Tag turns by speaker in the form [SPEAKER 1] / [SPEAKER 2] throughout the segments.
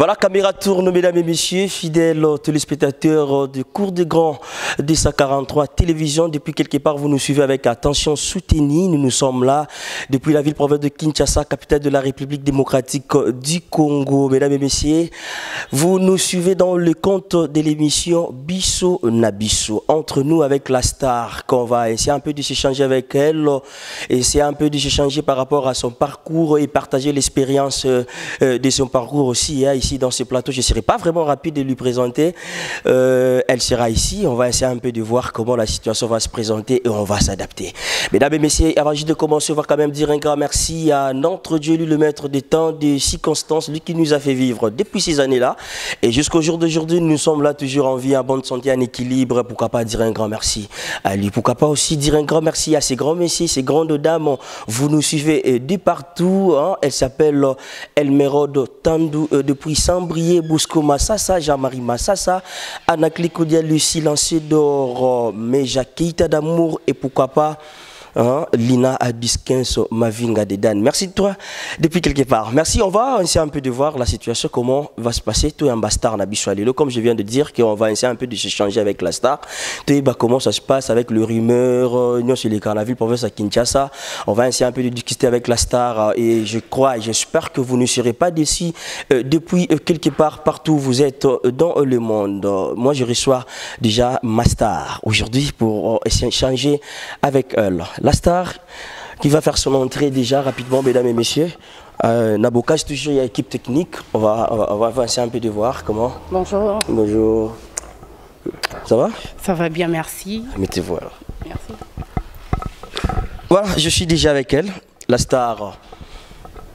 [SPEAKER 1] Voilà, caméra tourne, mesdames et messieurs, fidèles téléspectateurs du Cours des Grands de 143 télévision. Depuis quelque part, vous nous suivez avec attention soutenue. Nous sommes là depuis la ville-province de Kinshasa, capitale de la République démocratique du Congo. Mesdames et messieurs, vous nous suivez dans le compte de l'émission Bisso Nabisso. Entre nous avec la star, qu'on va essayer un peu de s'échanger avec elle, essayer un peu de s'échanger par rapport à son parcours et partager l'expérience de son parcours aussi. Ici dans ce plateau, je ne serai pas vraiment rapide de lui présenter. Elle sera ici. On va essayer un peu de voir comment la situation va se présenter et on va s'adapter. Mesdames et messieurs, avant juste de commencer, on va quand même dire un grand merci à notre Dieu, lui, le maître des temps, des circonstances, lui qui nous a fait vivre depuis ces années-là. Et jusqu'au jour d'aujourd'hui, nous sommes là toujours en vie, en bonne santé, en équilibre. Pourquoi pas dire un grand merci à lui? Pourquoi pas aussi dire un grand merci à ces grands messieurs, ces grandes dames. Vous nous suivez de partout. Hein. Elle s'appelle Elmerode Tandou depuis Sambrier, Bousco Massassa, Jean-Marie Massassa, Anakli Koudia, le silencieux d'or, Meja Keita d'amour et pourquoi pas Lina Adiskenso Mavinga de Dan. Merci de toi depuis quelque part. Merci, on va essayer un peu de voir la situation, comment va se passer. Toi, un bastar Nabiswalelo, comme je viens de dire, qu'on va essayer un peu de s'échanger avec la star. Toi, comment ça se passe avec le rumeur, Union sur les carnavals, province à Kinshasa. On va essayer un peu de discuter avec la star et je crois et j'espère que vous ne serez pas déçus depuis quelque part, partout où vous êtes dans le monde. Moi, je reçois déjà ma star aujourd'hui pour échanger avec elle. La star qui va faire son entrée déjà rapidement, mesdames et messieurs. Naboka, c'est toujours l'équipe technique. On va essayer un peu de voir comment.
[SPEAKER 2] Bonjour.
[SPEAKER 1] Bonjour. Ça va?
[SPEAKER 2] Ça va bien, merci.
[SPEAKER 1] Mettez-vous alors.
[SPEAKER 2] Merci.
[SPEAKER 1] Voilà, je suis déjà avec elle, la star.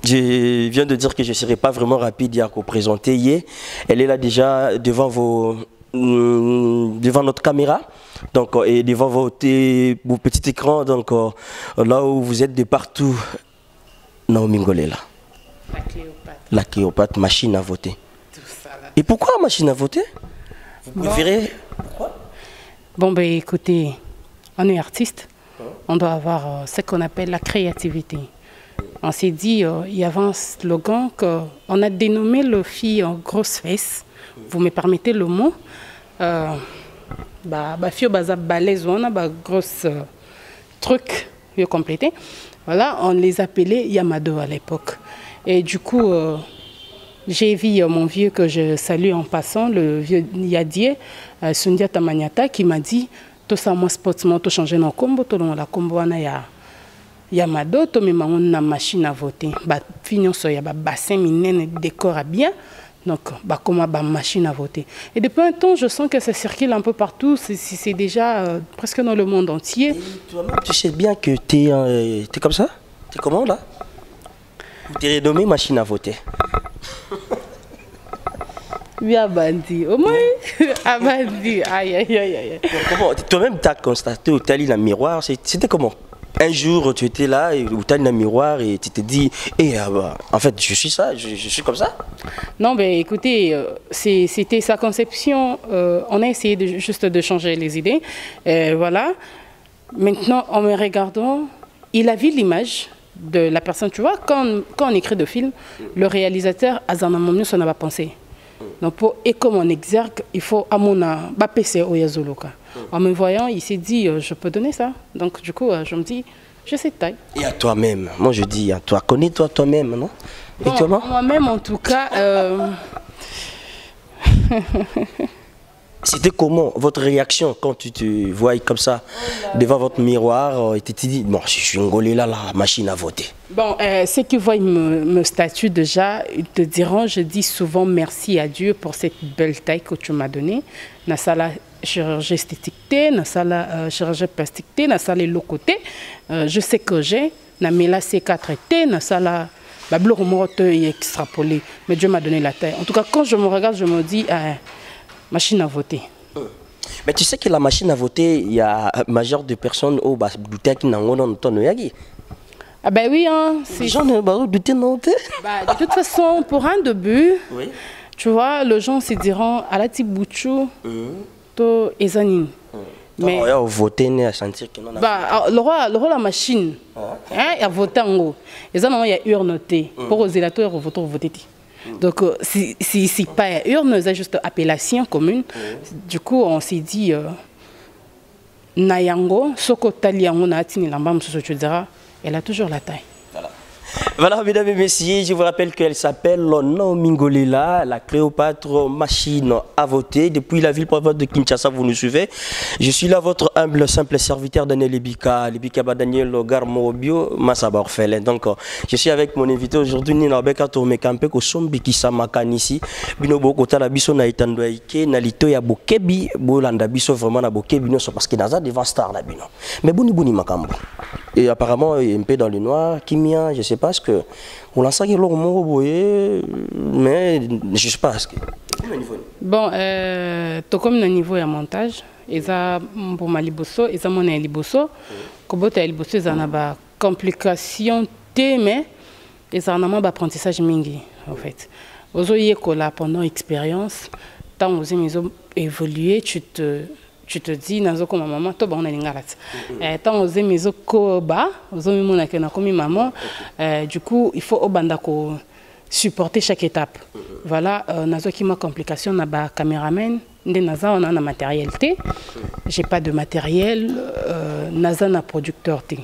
[SPEAKER 1] Je viens de dire que je ne serai pas vraiment rapide à vous présenter hier. Elle est là déjà devant devant notre caméra. Donc, et devant vos petits écrans, donc là où vous êtes de partout, Naomi Ngolela.
[SPEAKER 2] La Cléopâtre.
[SPEAKER 1] La Cléopâtre, machine à voter.
[SPEAKER 2] Tout ça là.
[SPEAKER 1] Et pourquoi machine à voter? Vous préférez? Pourquoi?
[SPEAKER 2] Bon, ben écoutez, on est artiste, on doit avoir ce qu'on appelle la créativité. On s'est dit, il y avait un slogan qu'on a dénommé le fille en grosse fesse. Vous me permettez le mot? Fio baza balèze, on a un gros truc complété. Voilà, on les appelait Yamado à l'époque. Et du coup, j'ai vu mon vieux que je salue en passant, le vieux Yadier, Sundia Tamanyata, qui m'a dit tout ça, moi, sportsman, tout changer dans le combo, tout dans la combo, on a Yamado, tout même on a machine à voter. Fignon, il y a bassin, minen, décor à bien. Donc, comme ma machine à voter. Et depuis un temps, je sens que ça circule un peu partout. C'est déjà presque dans le monde entier. Et
[SPEAKER 1] toi-même, tu sais bien que tu es comme ça? Tu es comment là? Tu es renommé machine à voter.
[SPEAKER 2] Oui, Abandi. Au moins, Abandi. Aïe, aïe, aïe, aïe.
[SPEAKER 1] Comment? Toi-même, tu as constaté au tali dans le miroir. C'était comment? Un jour, tu étais là, où tu as un miroir et tu te dis, en fait, je suis ça, je suis comme ça.
[SPEAKER 2] Non, mais écoutez, c'était sa conception. On a essayé juste de changer les idées. Voilà. Maintenant, en me regardant, il a vu l'image de la personne. Tu vois, quand on écrit de film, le réalisateur, Azanamomio, ça n'a pas pensé. Donc, pour et comme on exergue, il faut à mon PC au Yazoloka. En me voyant, il s'est dit, je peux donner ça. Donc, du coup, je me dis, je sais taille.
[SPEAKER 1] Et à toi-même, moi je dis à toi, connais-toi toi-même, non?
[SPEAKER 2] Bon,
[SPEAKER 1] et toi-même?
[SPEAKER 2] Moi-même, en tout cas.
[SPEAKER 1] C'était comment votre réaction quand tu te vois comme ça devant votre miroir et tu te dis, bon, je suis engolé là, la machine à voter?
[SPEAKER 2] Bon, ceux qui voient me statuent déjà, ils te diront, je dis souvent merci à Dieu pour cette belle taille que tu m'as donnée. Dans la chirurgie esthétique, dans la chirurgie plastique, dans les locotés, je sais que j'ai, dans la C4T, dans la extrapolé, mais Dieu m'a donné la taille. En tout cas, quand je me regarde, je me dis, machine à voter.
[SPEAKER 1] Mais tu sais que la machine à voter, il y a majeur de personnes au bas qui n'ont pas de.
[SPEAKER 2] Ah ben oui, hein.
[SPEAKER 1] Les gens ne doutent non.
[SPEAKER 2] De toute façon, pour un début, oui. Tu vois, les gens se diront à la petite bouchou, to ezanine.
[SPEAKER 1] Mais il y a voté à sentir que non.
[SPEAKER 2] Le roi la machine, il a voté en haut. Et ça, il y a urnoté pour aux électeurs voter. Donc, si pas urne, c'est juste appellation commune. Du coup, on s'est dit, Nayango, Soko Taliango, Naatini Lambam, tu diras, elle a toujours la taille.
[SPEAKER 1] Voilà, mesdames et messieurs, je vous rappelle qu'elle s'appelle Naomi Ngolela, la Cléopâtre machine à voter. Depuis la ville province de Kinshasa, vous nous suivez. Je suis là, votre humble, simple serviteur Daniel Libika Daniel Garmobio, Massaba Orphelin. Donc, je suis avec mon invité aujourd'hui, Nina Beka Tourme Kampe, Kosombi Kisamakan ici. Binobo Kotala Biso na Itandoaike, Nalito ya Bokebi, Bolanda Biso vraiment na Bokebi, parce qu'il y a des devant star là, Bino. Mais Boni Makambo. Et apparemment, un peu dans le noir, Kimia, je ne sais pas ce que. On l'a senti mais je ne sais pas ce que.
[SPEAKER 2] Bon, tout comme le niveau de montage, ils ont pour ma liboso, ils ont mon liboso. Comme tu as liboso, ils ont des complications, mais ils ont un apprentissage mingi en fait. Aux là pendant l'expérience, tant aux ils ont évolué, tu te dis, comme maman, tu as une garate. Tant aux émises koba, aux hommes comme maman, du coup, il faut supporter chaque étape. Voilà, nazo qui m'a complication, na ba caméraman, naza on a un matériel T. J'ai pas de matériel, naza na producteur T.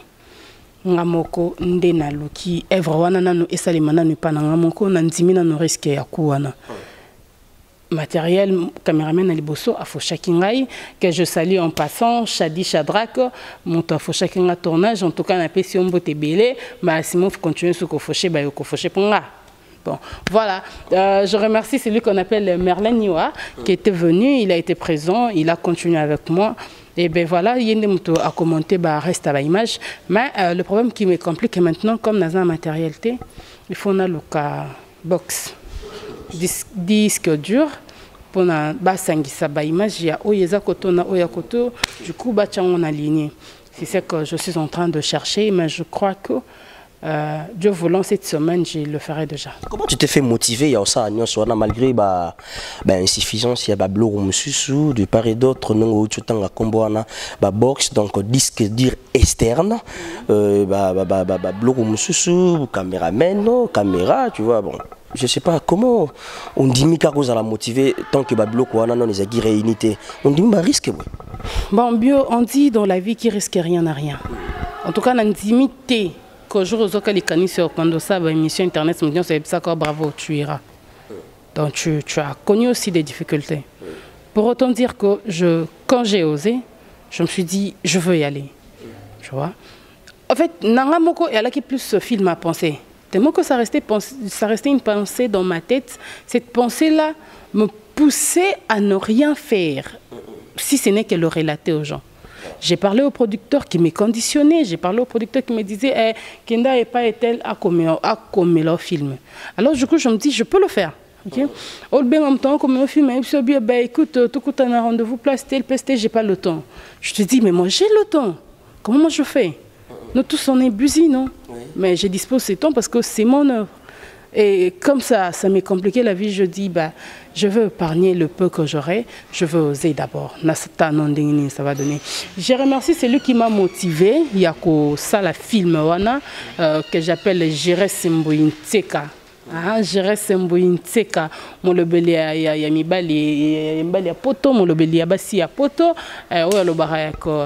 [SPEAKER 2] Ngamoko ndena luki evre wana nanu esalimana nu pana ngamoko nanzimina no risque ya kuwana. Matériel, caméraman à Liboso, à Foshakingai, que je salue en passant, Shadi Shadrak, mon Foshakinga tournage, en tout cas, on a fait si on botte belé, mais Simon faut continuer ce qu'on fauché, bah, qu'on fauché pour moi. Bon, voilà. Je remercie celui qu'on appelle Merlin Niwa, qui était venu, il a été présent, il a continué avec moi. Et bien voilà, il y a des motos à commenter, bah, reste à l'image. Mais le problème qui me complique maintenant, comme dans un matériel T, il faut un cas box. Disque dur pour na basangisa ba image ya oyeza koto na oya koto du coup ba on aligné. C'est ce que je suis en train de chercher, mais je crois que Dieu voulant cette semaine je le ferai déjà.
[SPEAKER 1] Comment tu t'es fait motiver ya ça malgré ba insuffisance ya ba blog mususu de part et d'autre non tanga komboana ba box donc disque dur externe blog mususu caméraman caméra tu vois bon. Je ne sais pas comment on dit que ça la motiver tant que Bablo quoi non les aguis réunité. On dit bah risque oui.
[SPEAKER 2] Bon bio on dit dans la vie qui risque rien n'a rien. En tout cas on limité que jour aux occasions les canis sur quand ça va émission internet me dit c'est ça quoi bravo tu iras. Donc tu as connu aussi des difficultés. Pour autant dire que quand j'ai osé, je me suis dit je veux y aller. Tu vois. En fait Nangamoko et là qui plus ce film à penser. Tellement que ça restait une pensée dans ma tête. Cette pensée-là me poussait à ne rien faire, si ce n'est qu'elle le relater aux gens. J'ai parlé au producteur qui m'est conditionné. J'ai parlé au producteur qui me disait Kenda n'est pas tel à comme leur film. Alors du coup, je me dis, je peux le faire. Okay? Au même temps, comme un film, écoute, tout un rendez-vous, place tel, j'ai pas le temps. Je te dis, mais moi j'ai le temps. Comment moi je fais? Nous tous on est busy, non? Oui. Mais je dispose ce temps parce que c'est mon œuvre. Et comme ça m'est compliqué la vie, je dis, bah, je veux épargner le peu que j'aurai, je veux oser d'abord. Ça va donner. Je remercie celui qui m'a motivé. Il y a ça la film que j'appelle Jéré Semboïnteka. Jéré Semboïnteka. Mon lebeli ya mibali ya poto, mon lebeli ya basi ya poto. Ouais le barayako.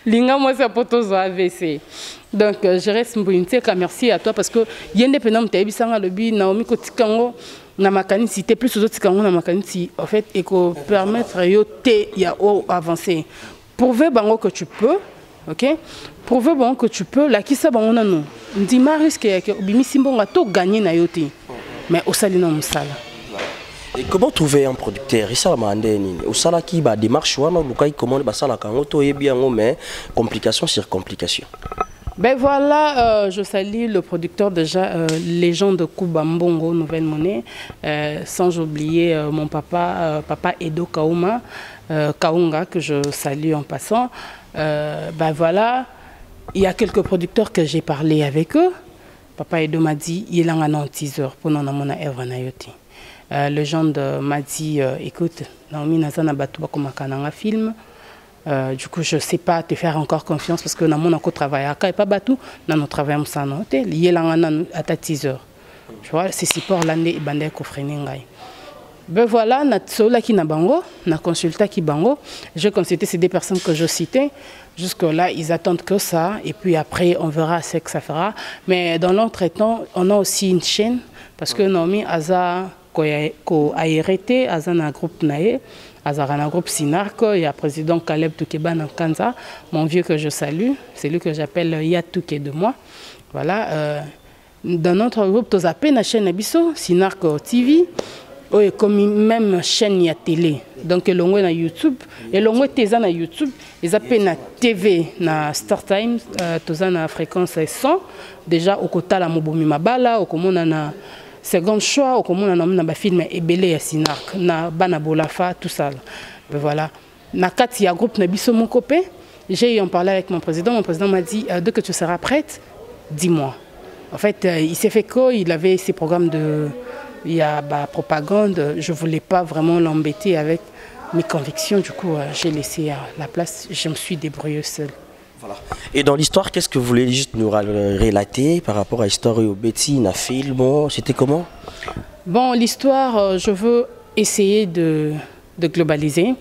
[SPEAKER 2] Linga moi c'est potos AVC. Donc je reste mbouinteka, merci à toi parce que yende penam taibisanga lobi Naomi Kotikango na makanisi te plus aux autres kango na makanisi en fait et ko permettre yo te ya avancer. Prouver bango que tu peux, OK? Prouver bango que tu peux la kisa bango nanu. Ndima risque que bimisi mbonga to gagner na yote. Mais osalina musala.
[SPEAKER 1] Et comment trouver un producteur? Ça m'a demandé. Au sala qui va démarche ou alors Lukai commande bah ça la kangoto et bien mais complication sur complication.
[SPEAKER 2] Ben voilà, je salue le producteur déjà, légende de Kubambongo, Nouvelle Monnaie, sans oublier mon papa, papa Edo Kauma, Kaunga, que je salue en passant. Ben voilà, il y a quelques producteurs que j'ai parlé avec eux. Papa Edo m'a dit, il y a un teaser pour nous mon œuvre Nayoti. Le genre m'a dit, écoute, Naomi Nazana Batouba comme un film. Du coup, je ne sais pas te faire encore confiance parce que nous avons travaillé à pas batou, nous avons travaillé à hôtel, il y a à 10 heures. Tu vois, c'est support l'année et bandé kofreningai. Ben voilà, na qui na bango, na consulta qui bango. Je consulté ces deux personnes que je citais. Jusque là, ils attendent que ça et puis après on verra ce que ça fera. Mais dans l'entretemps, on a aussi une chaîne parce que Naomi Aza ko aérité, Aza na groupe nae. Un groupe Sinarco, il y a le président Caleb Toukeba Nankanza, mon vieux que je salue, c'est lui que j'appelle Yatouké de moi. Voilà, dans notre groupe, tu as la chaîne Abisso, Sinarco TV, et comme même chaîne y a télé. Donc, l'on est sur YouTube, et l'on est sur YouTube, ils appellent la TV, na Star Times, tu as la fréquence 100, déjà au côté de la Mobomi Mabala, au côté na second choix, au commun, on a film Ebele et Sinarc, na Bana Bolafa, tout ça. Ben voilà. Na il y a un groupe Nabiso mon copain. J'ai en parlé avec mon président. Mon président m'a dit dès que tu seras prête, dis-moi. En fait, il s'est fait qu'il avait ses programmes de propagande. Je ne voulais pas vraiment l'embêter avec mes convictions. Du coup, j'ai laissé la place. Je me suis débrouillée seule.
[SPEAKER 1] Voilà. Et dans l'histoire, qu'est-ce que vous voulez juste nous relater par rapport à l'histoire au Betty, na film, c'était comment?
[SPEAKER 2] Bon, l'histoire, je veux essayer de globaliser.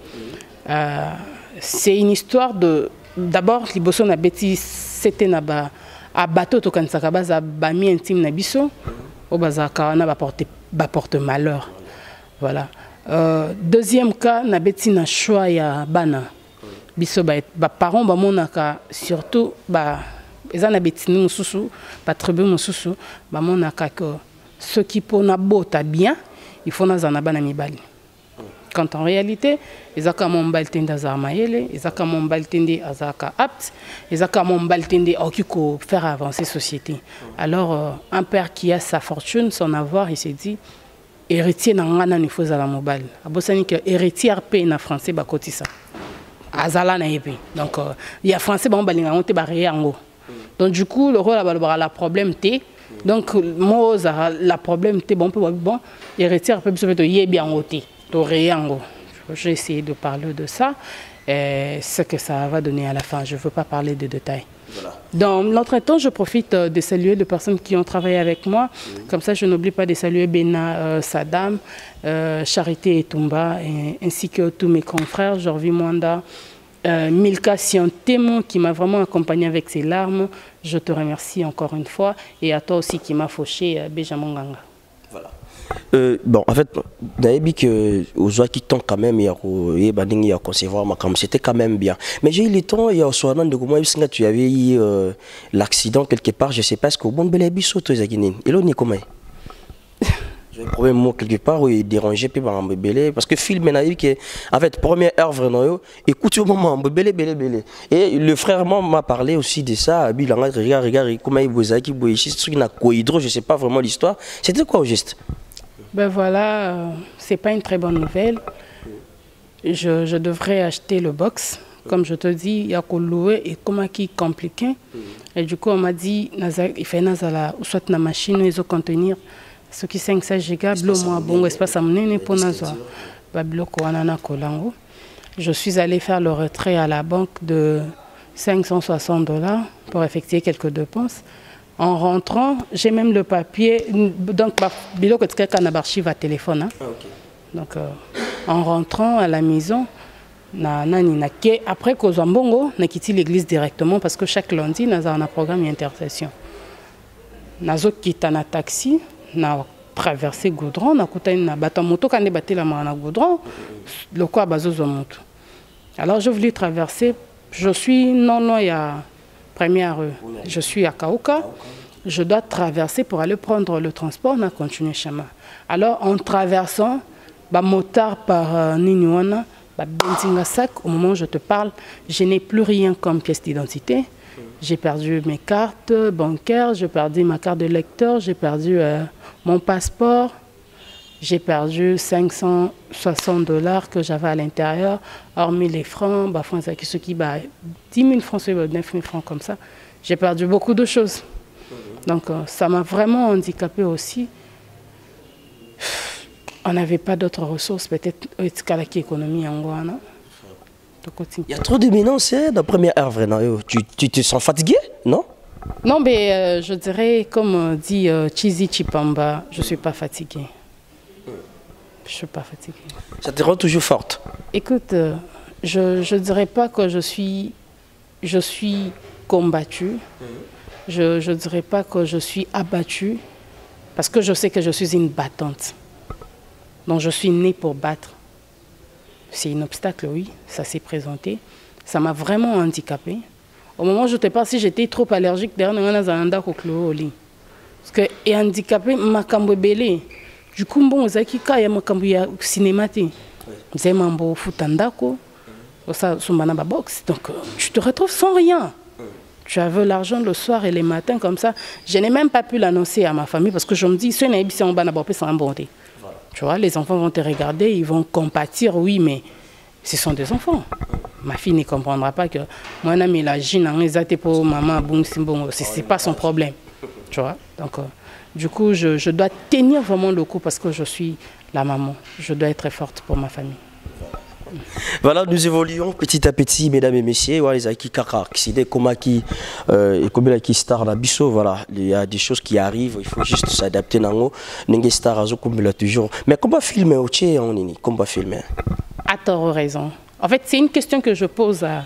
[SPEAKER 2] C'est une histoire de... D'abord, Liboso na Betty, c'était à bateau to kansaka baza bami intime na biso, au bazaka na porte malheur. Voilà. Deuxième cas, na Betty na choix ya bana. Biso ba parents ba monaka surtout ba ezana betini mususu ba tribu mususu ba monaka que ceux qui pona bota bien il faut na zana bana mibali quand en réalité ezaka mon baltende azarmayele ezaka mon baltende azaka apte ezaka mon baltende okiko faire avancer société. Alors un père qui a sa fortune son avoir il s'est dit héritier na ngana ni faut za la mobile abosani que héritier paye na français ba kotisa azala na yepe. Donc il y a français bon balinga on te barré ango. Donc du coup le rôle la problème t donc moi la problème t bon bon héritier peut se yebi ango t to réango. J'ai essayé de parler de ça et ce que ça va donner à la fin, je veux pas parler de détails. Voilà. Dans l'entretemps, je profite de saluer les personnes qui ont travaillé avec moi. Comme ça, je n'oublie pas de saluer Bena Sadam, Charité Etumba, ainsi que tous mes confrères, Jorvi Mwanda, Milka Siantémon, qui m'a vraiment accompagné avec ses larmes. Je te remercie encore une fois. Et à toi aussi qui m'a fauché, Benjamin Ganga. Voilà.
[SPEAKER 1] Bon, en fait, d'ailleurs, que aux gens qui tombent quand même, il y a concevoir ma cam, c'était quand même bien. Mais j'ai eu le temps, il y a au de comment tu avais eu l'accident quelque part, je sais pas, est-ce que bon bel abisso toi Zaginin, et là on est comment? J'ai un problème quelque part où il dérangeait puis par un bébé parce que film n'a que en fait première heure vraiment écoute au moment bébé et le frère m'a parlé aussi de ça, il regarde comment il vous a qui vous ici truc na cohydro, je sais pas vraiment l'histoire, c'était quoi au geste?
[SPEAKER 2] Ben voilà, c'est pas une très bonne nouvelle. Je devrais acheter le box. Comme je te dis, il y a qu'à louer et comment qui est compliqué. Et du coup, on m'a dit, il fait soit la machine, ils ont contenir ce qui 500 Go, bon espace à mener pour je suis allé faire le retrait à la banque de $560 pour effectuer quelques dépenses. En rentrant, j'ai même le papier, donc bilo que quelqu'un a archive à téléphone. Hein. Ah, okay. Donc en rentrant à la maison, après Kozambongo, on a quitté l'église directement parce que chaque lundi, nous avons un programme d'intercession. Nous avons quitté un taxi, nous avons traversé Goudron, nous avons quitté une moto, quand on a battu la main à Goudron, le quoi bazozo moto. Alors je voulais traverser, je suis non, il y a première rue, je suis à Kauka, je dois traverser pour aller prendre le transport, on a continué chemin. Alors en traversant, motard par Niniwana, Benzingasak, au moment où je te parle, je n'ai plus rien comme pièce d'identité. J'ai perdu mes cartes bancaires, j'ai perdu ma carte de lecteur, j'ai perdu mon passeport, j'ai perdu $560 que j'avais à l'intérieur, hormis les francs, ce qui 10 000 francs, 9 000 francs comme ça. J'ai perdu beaucoup de choses. Donc ça m'a vraiment handicapé aussi. On n'avait pas d'autres ressources, peut-être l'économie en Guana.
[SPEAKER 1] Il y a trop de menaces dans la première heure, vraiment. Tu te sens fatigué, non?
[SPEAKER 2] Non, mais je dirais, comme dit Chizi Chipamba, je ne suis pas fatiguée. Je ne suis pas fatiguée.
[SPEAKER 1] Ça te rend toujours forte?
[SPEAKER 2] Écoute, je ne dirais pas que je suis combattue. Je ne dirais pas que je suis abattue. Parce que je sais que je suis une battante. Donc je suis née pour battre. C'est un obstacle, oui, ça s'est présenté. Ça m'a vraiment handicapée. Au moment où je te parle, si j'étais trop allergique, derrière, on a un au lit. Parce que, et handicapé, ma belé. Du coup, bon, on a qui kaya ma cinéma. J'ai mambo futandako. Ça, c'est box. Donc, tu te retrouves sans rien. Tu avais l'argent le soir et les matins comme ça. Je n'ai même pas pu l'annoncer à ma famille parce que je me dis, si on est ici en bas, c'est un bon thé. Tu vois, les enfants vont te regarder, ils vont compatir, oui, mais ce sont des enfants. Ma fille ne comprendra pas que moi, je la gine, pour maman, c'est pas son problème. Tu vois, donc, du coup, je dois tenir vraiment le coup parce que je suis la maman. Je dois être forte pour ma famille.
[SPEAKER 1] Voilà, nous évoluons petit à petit, mesdames et messieurs. Voilà, les qui star la biso. Voilà, il y a des choses qui arrivent, il faut juste s'adapter. Nengue star toujours. Mais comment filmer au Tché en nini? Comment filmer?
[SPEAKER 2] À tort raison. En fait, c'est une question que je pose à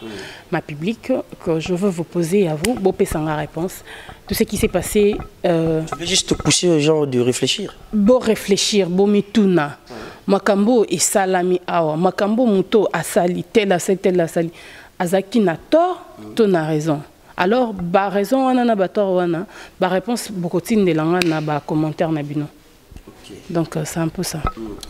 [SPEAKER 2] ma public, que je veux vous poser à vous. Bopé sans la réponse. Tout ce qui s'est passé.
[SPEAKER 1] Tu veux juste pousser aux gens de réfléchir.
[SPEAKER 2] Beau réfléchir, beau mituna. Makambo et salami awa. Makambo muto asali, tel asali. Azaki na tort, ton a raison. Alors, ba raison wana na ba tort wana, ba réponse beaucoup de langa na ba commentaire na bino. Donc c'est un peu ça.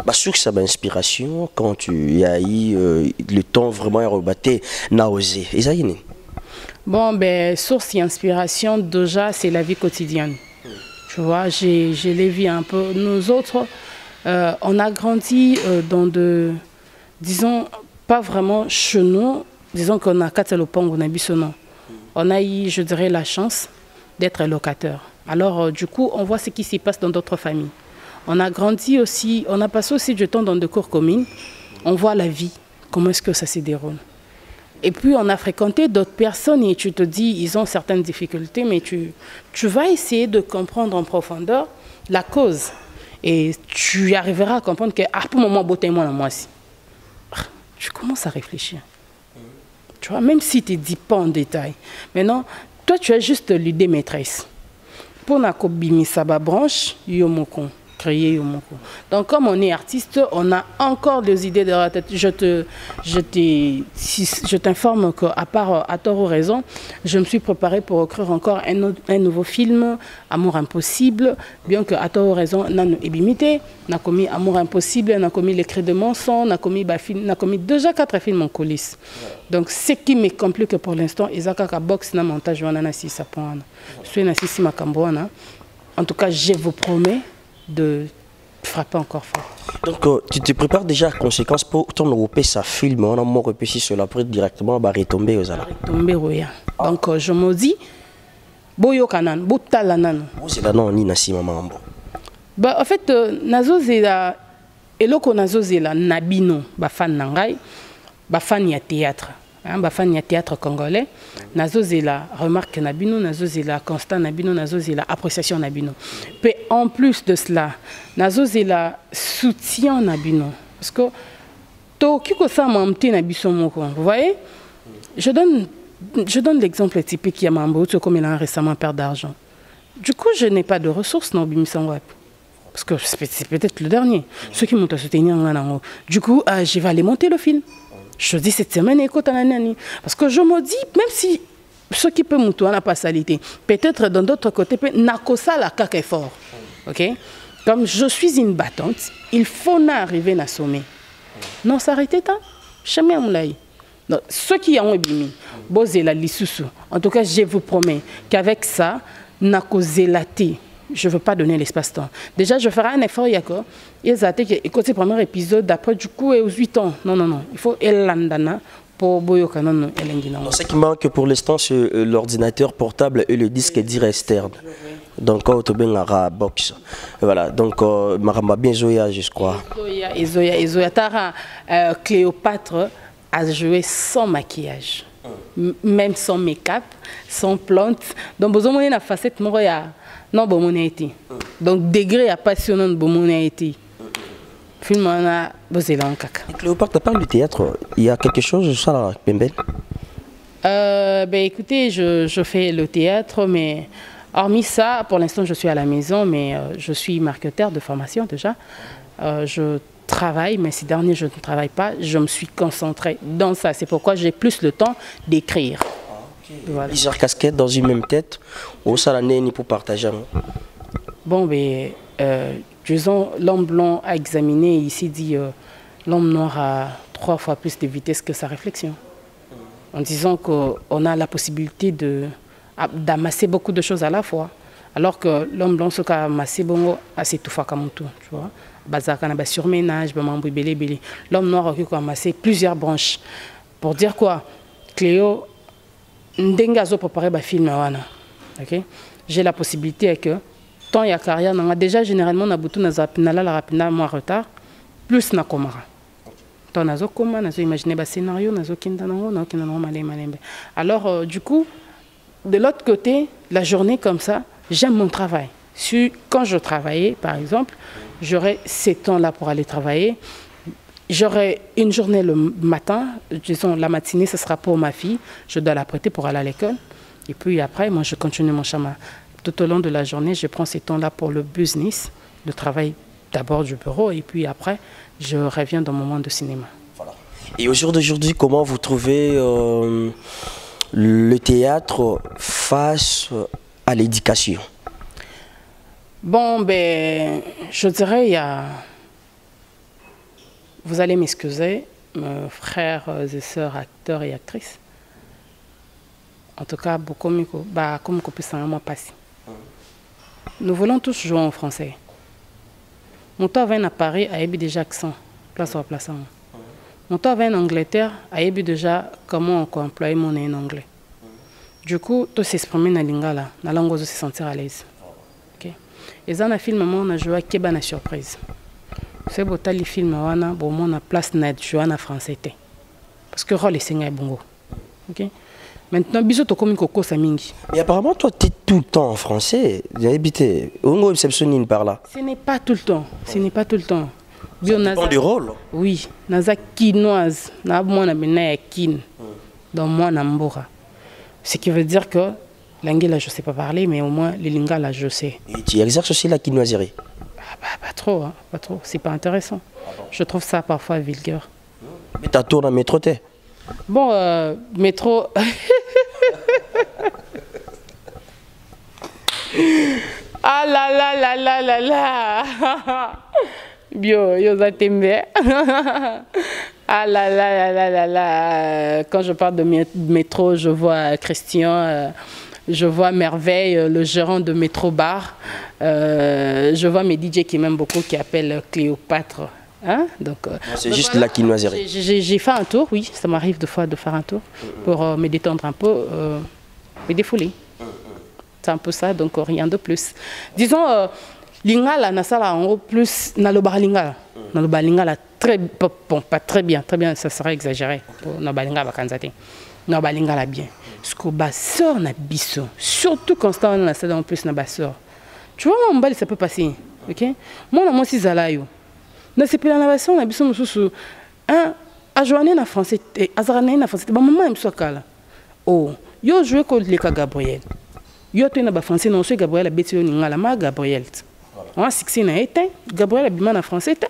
[SPEAKER 1] Bah sûr que ça m'a inspiration quand tu y as eu le temps vraiment rebatté, n'a osé.
[SPEAKER 2] Bon ben source et inspiration déjà c'est la vie quotidienne. Tu vois, je l'ai vu un peu. Nous autres, on a grandi dans de, disons pas vraiment chez nous. Disons qu'on a Katelopong, on a Bissonnon. On a eu, je dirais, la chance d'être locataire. Alors du coup, on voit ce qui s'y passe dans d'autres familles. On a grandi aussi, on a passé aussi du temps dans des cours communes. On voit la vie, comment est-ce que ça se déroule. Et puis on a fréquenté d'autres personnes et tu te dis, ils ont certaines difficultés, mais tu vas essayer de comprendre en profondeur la cause. Et tu arriveras à comprendre que, ah, pour le moment, moi aussi. Tu commences à réfléchir. Tu vois, même si tu ne dis pas en détail. Maintenant, toi, tu es juste l'idée maîtresse. Pour na kobimi saba branche, yomoko. Créer yomoko. Donc comme on est artiste, on a encore des idées dans la tête. Je t'informe qu'à part à tort ou raison, je me suis préparée pour écrire encore un nouveau film, Amour impossible, bien que à tort ou raison, nan ébimité, n'a commis Amour impossible, n'a commis Les Cris de Mensonge, n'a commis déjà 4 films en coulisses. Donc ce qui me complique pour l'instant, Isaka box na montage wana si ça prend. Suis na si makamboana. En tout cas, je vous promets de frapper encore fort.
[SPEAKER 1] Donc tu te prépares déjà à conséquence pour ton européen ça filme, on a moins repêché sur la prête directement à retomber aux ala.
[SPEAKER 2] Retomber oui. Donc je me dis boyo kanan, botalanan.
[SPEAKER 1] C'est là non ni nasi maman.
[SPEAKER 2] Bah en fait nazo zela eloko nazo zela nabino ba fan nangai, ba fan ya théâtre. Ba fan ya théâtre congolais, nazo zela remarque nabino, nazo zela constat nabino, nazo zela appréciation nabino. Puis en plus de cela, nazo zela soutien nabino parce que to kiko sa mamti nabiso moko. Vous voyez? Je donne l'exemple typique qui a mambo comme il a récemment perdu d'argent. Du coup, je n'ai pas de ressources dans Bimisanwap. Parce que c'est peut-être le dernier. Ceux qui m'ont soutenu en du coup, je vais aller monter le film. Je dis cette semaine, écoute, parce que je me dis, même si ce qui peut monter n'a pas salité, peut-être dans d'autres côtés, n'a que ça la caque est fort. Ok? Comme je suis une battante, il faut arriver à sommet. Non, s'arrêter, chez moi, ceux qui ont ébimi, la lissusu. En tout cas, je vous promets qu'avec ça, n'a causé la thé. Je ne veux pas donner l'espace-temps. Déjà, je ferai un effort, Yako. Écoutez le premier épisode, après, du coup, aux 8 ans. Non. Il faut Elandana pour Boyoka. Non.
[SPEAKER 1] Ce qui manque pour l'instant, c'est l'ordinateur portable et le disque dur externe. Donc, tu as box. Voilà. Donc, Maramba bien Zoya, je crois.
[SPEAKER 2] Zoya. Tara Cléopâtre. à jouer sans maquillage, même sans make-up, sans plante. Donc, vous avez une facette, non, bon, donc, degré apassionnant de bon, film, on a besoin de caca.
[SPEAKER 1] Cléopâtre, tu parles du théâtre, il y a quelque chose, ça, là, Pembel?
[SPEAKER 2] Ben, écoutez, je fais le théâtre, mais hormis ça, pour l'instant, je suis à la maison, mais je suis marketeur de formation déjà. Je travaille, mais ces derniers, je ne travaille pas. Je me suis concentrée dans ça. C'est pourquoi j'ai plus le temps d'écrire.
[SPEAKER 1] Voilà. Plusieurs casquettes dans une même tête, ou ça l'année ni pour partager.
[SPEAKER 2] Bon, ben, disons, l'homme blanc a examiné ici dit l'homme noir a 3 fois plus de vitesse que sa réflexion. En disant qu'on a la possibilité d'amasser beaucoup de choses à la fois. Alors que l'homme blanc, ce qu'a amassé, c'est tout fait comme tout, tu vois. Bazaka surménage, l'homme noir a amassé plusieurs branches. Pour dire quoi, Cléo, Ndengazo préparé un film. Okay? J'ai la possibilité que, tant il y a carrière, déjà généralement, on a beaucoup de moins retard, plus na komara. Tant nazo koma, nazo imaginer un scénario, nazo alors, du coup, de l'autre côté, la journée comme ça, j'aime mon travail. Quand je travaillais, par exemple, j'aurais ces temps-là pour aller travailler. J'aurai une journée le matin, disons la matinée, ce sera pour ma fille. Je dois la prêter pour aller à l'école. Et puis après, moi, je continue mon chemin. Tout au long de la journée, je prends ces temps-là pour le business, le travail d'abord du bureau. Et puis après, je reviens dans mon monde de cinéma.
[SPEAKER 1] Voilà. Et au jour d'aujourd'hui, comment vous trouvez le théâtre face à l'éducation?
[SPEAKER 2] Bon, ben, je dirais, il y a... Vous allez m'excuser, mes frères et sœurs, acteurs et actrices. En tout cas, beaucoup mieux comme peut passer. Nous voulons tous jouer en français. Mon temps vient à Paris, à Ebi déjà accent, place à place. Mon temps vient en Angleterre, à Ebi déjà comment on peut employer mon nom en anglais. Du coup, tout s'exprimer dans la lingala, dans la langue se sentir à l'aise. Et dans le film, on a joué à Keba na surprise. C'est beau, les films, on a place de jouer en français. Parce que le rôle est bon. Maintenant, bisous, tu comme Coco Samingi.
[SPEAKER 1] Mais apparemment, toi, tu es tout le temps en français. J'ai habité. Où est par là?
[SPEAKER 2] Ce n'est pas tout le temps. Ce n'est pas tout le temps.
[SPEAKER 1] Ça dépend du rôle.
[SPEAKER 2] Oui. Naza quinoise. Na moi na bena kin. Dans moi na mbora. Ce qui veut dire que l'anglais, je ne sais pas parler, mais au moins, les lingala, je sais.
[SPEAKER 1] Et tu exerces aussi la quinoiserie?
[SPEAKER 2] Pas trop, hein, pas trop. C'est pas intéressant. Je trouve ça parfois vulgaire.
[SPEAKER 1] Mais tu tourné à métro, t'es?
[SPEAKER 2] Bon, métro... Ah là là là là là là. Bio, yo za tembe. Ah là là là là là là. Quand je parle de métro, je vois Christian, je vois Merveille, le gérant de Métro Bar. Je vois mes DJ qui m'aiment beaucoup, qui appellent Cléopâtre. Hein?
[SPEAKER 1] C'est juste la quinoiserie.
[SPEAKER 2] J'ai fait un tour, oui, ça m'arrive de fois de faire un tour pour me détendre un peu, me défouler. C'est un peu ça, donc rien de plus. Disons, l'ingala, nasala en haut plus, naloba lingala. Naloba lingala, très bon, pas très bien, ça serait exagéré. Naloba lingala kanzate. Naloba lingala bien. Ce que basseur na biso, surtout quand on a ça en plus na basseur. Tu vois, mon bal, ça peut passer, ok? Moi, si zalayo. Na sepela na basseur na biso mususu, hein, a joiner na français, a zarana na français, ba maman aime kala. Oh, yo jouer ko le Gabriel. Yo to na ba français non so Gabriel a beti yo ngala ma Gabriel. On a succès na été, Gabriel a bima na français te.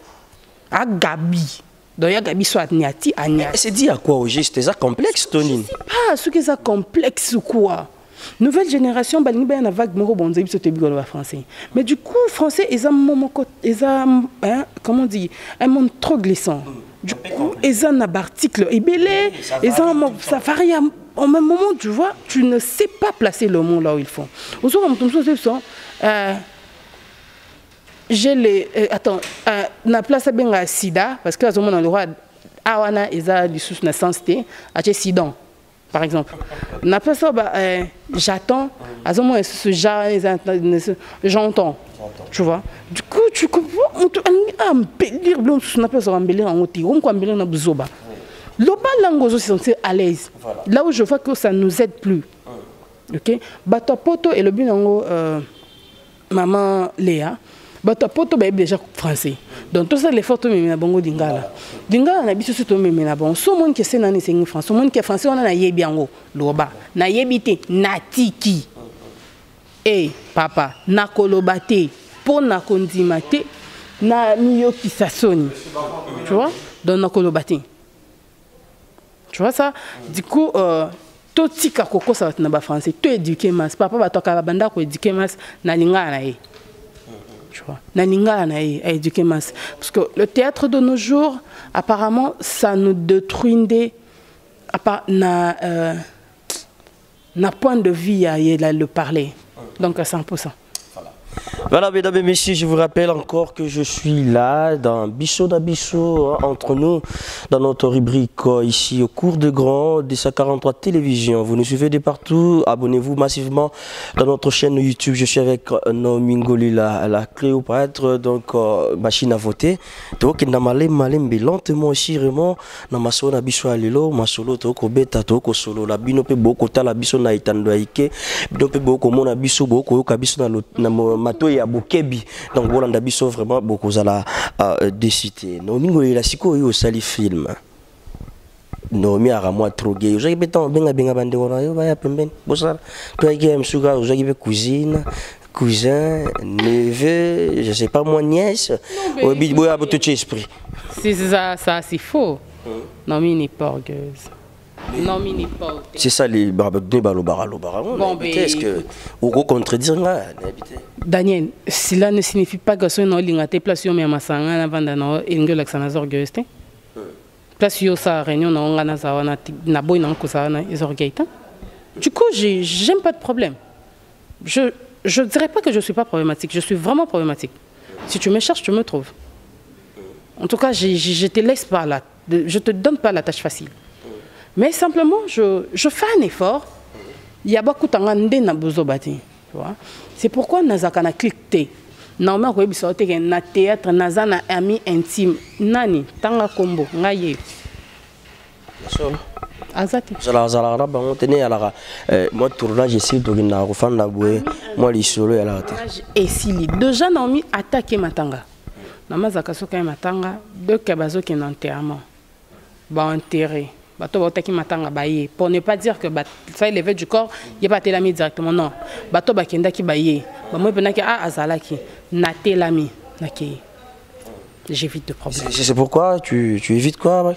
[SPEAKER 2] A Gabi. Donc ya Gabi soit niati anya.
[SPEAKER 1] C'est dit à quoi au juste, c'est ça complexe Tonine?
[SPEAKER 2] C'est pas ce que ça complexe ou quoi. Nouvelle génération, balingi ba na vague moko bonze biso te bigolo ba français. Mais du coup français ils ont comment on dit, un monde trop glissant. Du coup, ils ont un article ébélé, ça varie au même moment, tu vois, tu ne sais pas placer le mot là où il faut. J'ai les... attends, na place à bien sida, parce que à ce moment on le roi, awana ils ont du sous naissance té, à sidon, par exemple. Na place j'attends, à ce moment ce genre j'entends. Tu vois, du coup, tu comprends, on peut embellir, on peut embellir en hauteur, on peut embellir en bzoba. Le langue se sentir à l'aise. Voilà. Là où je vois que ça ne nous aide plus. Ok? Bato poto et le binango maman Léa. Bato poto ba déjà français. Donc tout ça les photos mais na bongo dingala. Dingala na biso to mais na bon. So monde qui c'est na ni français. So monde qui français on na yebi yango loba. Na yebite na tiki. Eh papa na kolobate pour na kondimate na miyo qui sasoni. Tu vois? Donc na kolobate. Tu vois ça? Du coup, tout tika koko ça va être français. Tout éduqué mas. Papa va toka banda ko éduqué mas na linga na e. Tu vois? Na linga na e éduqué mas. Parce que le théâtre de nos jours, apparemment, ça nous détruit na point de vie à le parler. Donc à 100%.
[SPEAKER 1] Voilà, mesdames et messieurs, je vous rappelle encore que je suis là dans Bisso d'Abisso, entre nous, dans notre rubrique ici au cours de grand de sa 43 télévision. Vous nous suivez de partout, abonnez-vous massivement dans notre chaîne YouTube. Je suis avec Naomi Ngolila, la Cléopâtre, donc machine à voter. Donc, il y lentement aussi, vraiment, dans ma solo Bisso Alilo, ma solo, toko beta, toko solo, la binope beaucoup, la biso na itando aike, binope beaucoup, mon abisso beaucoup, kabiso na mato ya bokebi. Donc voilà, ndabiso vraiment beaucoup à la déciter. Naomi Ngolila siko yo sali film. Naomi a moi trop gay. Vous avez beton benga bande wana yo ba ya pembeni. Bosala. Toi qui aime sugar, vous avez cousine, cousin, neveu, je sais pas moi nièce. Au bidboy a tout esprit.
[SPEAKER 2] C'est ça c'est faux. Naomi n'est pas orgueilleuse. Non, mais pas.
[SPEAKER 1] C'est ça les baralo. Bon, est-ce que vous contredire là,
[SPEAKER 2] Daniel, cela ne signifie pas que ce n'est pas place où ma sanga na vanda na ingo laksana orgueilleuse. Place où ça réunion na ngana za na boy na ko sa na orgueilleuse. Du coup, j'aime pas de problème. Je dirais pas que je suis pas problématique, je suis vraiment problématique. Si tu me cherches, tu me trouves. En tout cas, je te laisse pas là, je te donne pas la tâche facile. Mais simplement, je fais un effort. Il y a beaucoup de temps na bozobati, tu vois. C'est pourquoi nazaka na cliqué. Naoma ko bisote ke na théâtre nazana ami intime. Nani tanga kombo ngaye.
[SPEAKER 1] Solo.
[SPEAKER 2] Azati.
[SPEAKER 1] Zala bango tene ala moi tournage ici to na ko fanda boye moi li solo ya la.
[SPEAKER 2] Et si déjà Naomi attaqué matanga. Namazaka soka matanga deux kabazo qui n'enterrement. Ba enterré. Pour ne pas dire que ça est levé du corps, il n'y a pas télami directement. Non. Bato bakenda ki baye. Moi penaki a azalaki na télami naki. J'évite de problème.
[SPEAKER 1] C'est pourquoi tu évites quoi?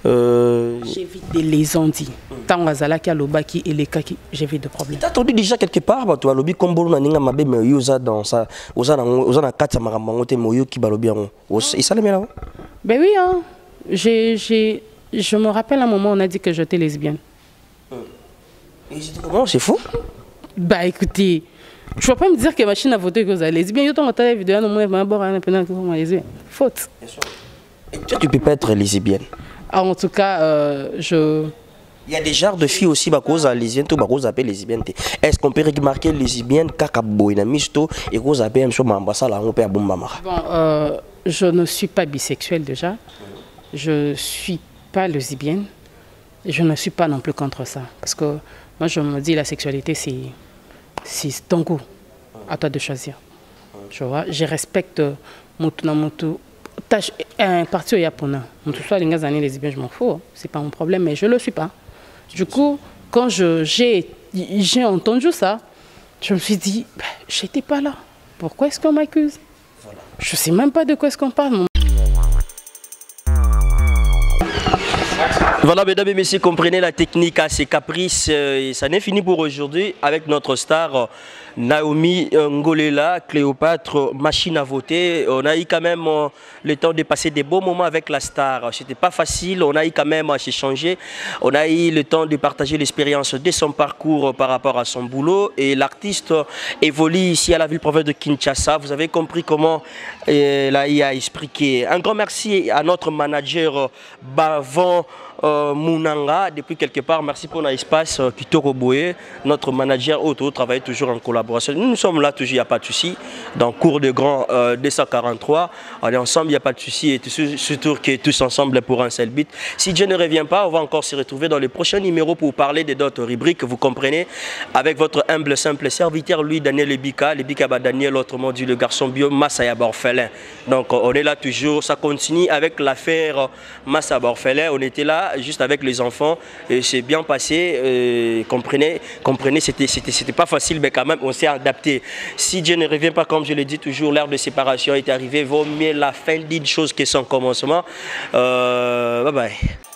[SPEAKER 2] J'évite des lésions dit. Tant azalaki alobaki et les kaki, j'évite de problème.
[SPEAKER 1] T'as entendu déjà quelque part toi lobi kombolo na ninga mabe mais yoza dans ça oza na kata makambo te moyo ki balobi yango. Et ça le met là?
[SPEAKER 2] Ben oui hein. Je me rappelle un moment où on a dit que j'étais lesbienne.
[SPEAKER 1] Et j'étais comment? C'est fou?
[SPEAKER 2] Bah écoutez, je ne vas pas me dire que ma machine a voté que vous êtes lesbienne. Je t'en ai vidéo, faute.
[SPEAKER 1] Et toi, tu ne peux pas être lesbienne.
[SPEAKER 2] En tout cas,
[SPEAKER 1] Il y a des genres de filles aussi, cause à lesbienne, tout cause appelle lesbienne. Est-ce qu'on peut remarquer lesbienne kakaboy na misto et cause appelle un peu m'ambassade là on peut bomba mara.
[SPEAKER 2] Bon, je ne suis pas bisexuelle déjà. Je suis pas lesbienne. Je ne suis pas non plus contre ça. Parce que moi, je me dis la sexualité, c'est ton goût. À toi de choisir. Tu vois, je respecte Mutu. Un parti au Japon. Mutu soit les années lesbiennes, je m'en fous. C'est pas mon problème, mais je le suis pas. Du coup, quand j'ai entendu ça, je me suis dit, bah, j'étais pas là. Pourquoi est-ce qu'on m'accuse? Je sais même pas de quoi est-ce qu'on parle.
[SPEAKER 1] Voilà, mesdames et messieurs, comprenez la technique à ses caprices. Et ça n'est fini pour aujourd'hui avec notre star Naomi Ngolila, Cléopâtre, machine à voter. On a eu quand même le temps de passer des beaux moments avec la star. C'était pas facile, on a eu quand même à s'échanger. On a eu le temps de partager l'expérience de son parcours par rapport à son boulot. Et l'artiste évolue ici à la ville province de Kinshasa. Vous avez compris comment il a expliqué. Un grand merci à notre manager Bavon Mounanga, depuis quelque part, merci pour l'espace Kitoko Boye, notre manager auto, travaille toujours en collaboration. Nous sommes là toujours, il n'y a pas de souci. Dans cours de grand 243, on est ensemble, il n'y a pas de souci. Et surtout que tous ensemble pour un seul but. Si Dieu ne revient pas, on va encore se retrouver dans les prochains numéros pour parler de d'autres rubriques. Vous comprenez, avec votre humble, simple serviteur, lui, Daniel Lebika Daniel, autrement dit le garçon bio, Massayaba orphelin. Donc on est là toujours, ça continue avec l'affaire Massayaba orphelin. On était là juste avec les enfants et c'est bien passé. Comprenez, c'était pas facile, mais quand même on s'est adapté. Si Dieu ne revient pas, comme je le dis toujours, l'heure de séparation est arrivée. Vaut mieux la fin d'une chose que son commencement. Bye bye.